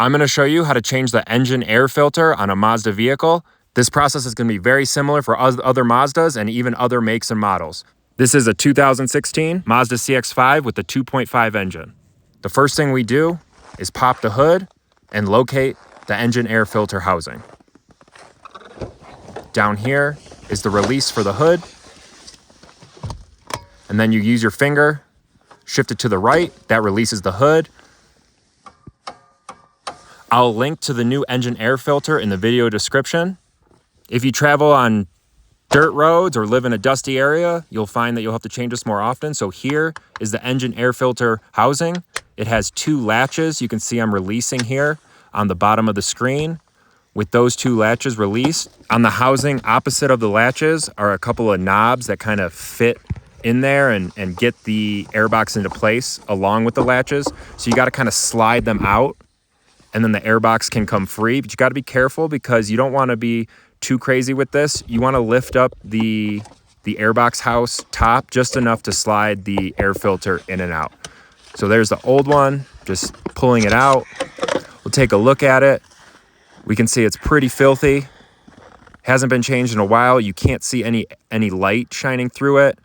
I'm going to show you how to change the engine air filter on a Mazda vehicle. This process is going to be very similar for other Mazdas and even other makes and models. This is a 2016 Mazda CX5 with the 2.5 engine. The first thing we do is pop the hood and locate the engine air filter housing. Down here is the release for the hood. And then you use your finger, shift it to the right, that releases the hood. I'll link to the new engine air filter in the video description. If you travel on dirt roads or live in a dusty area, you'll find that you'll have to change this more often. So here is the engine air filter housing. It has two latches. You can see I'm releasing here on the bottom of the screen. With those two latches released, on the housing opposite of the latches are a couple of knobs that kind of fit in there and get the airbox into place along with the latches. So you got to kind of slide them out, and then the airbox can come free. But you got to be careful because you don't want to be too crazy with this. You want to lift up the airbox house top just enough to slide the air filter in and out. So there's the old one, just pulling it out. We'll take a look at it. We can see it's pretty filthy. Hasn't been changed in a while. You can't see any light shining through it.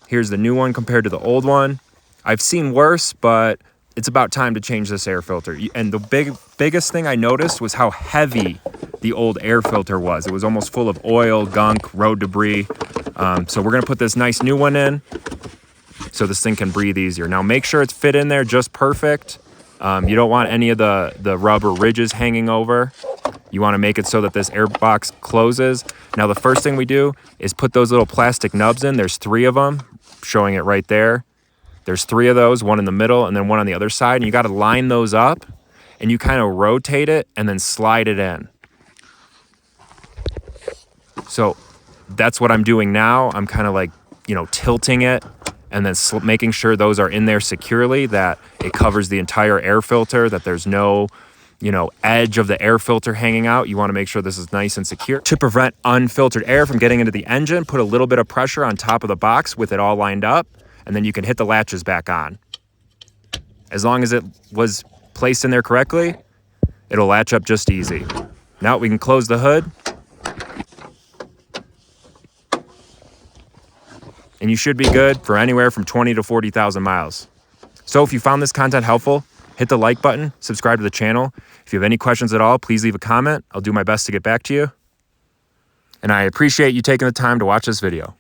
Here's the new one compared to the old one. I've seen worse, but it's about time to change this air filter. And the biggest thing I noticed was how heavy the old air filter was. It was almost full of oil, gunk, road debris. So we're gonna put this nice new one in so this thing can breathe easier. Now make sure it's fit in there just perfect. You don't want any of the rubber ridges hanging over. You wanna make it so that this air box closes. Now the first thing we do is put those little plastic nubs in. There's 3 of them, showing it right there. There's 3 of those, one in the middle and then one on the other side. And you got to line those up and you kind of rotate it and then slide it in. So that's what I'm doing now. I'm kind of like, tilting it and then making sure those are in there securely, that it covers the entire air filter, that there's no, edge of the air filter hanging out. You want to make sure this is nice and secure. To prevent unfiltered air from getting into the engine, put a little bit of pressure on top of the box with it all lined up. And then you can hit the latches back on. As long as it was placed in there correctly, it'll latch up just easy. Now we can close the hood. And you should be good for anywhere from 20 to 40,000 miles. So if you found this content helpful, hit the like button, subscribe to the channel. If you have any questions at all, please leave a comment. I'll do my best to get back to you. And I appreciate you taking the time to watch this video.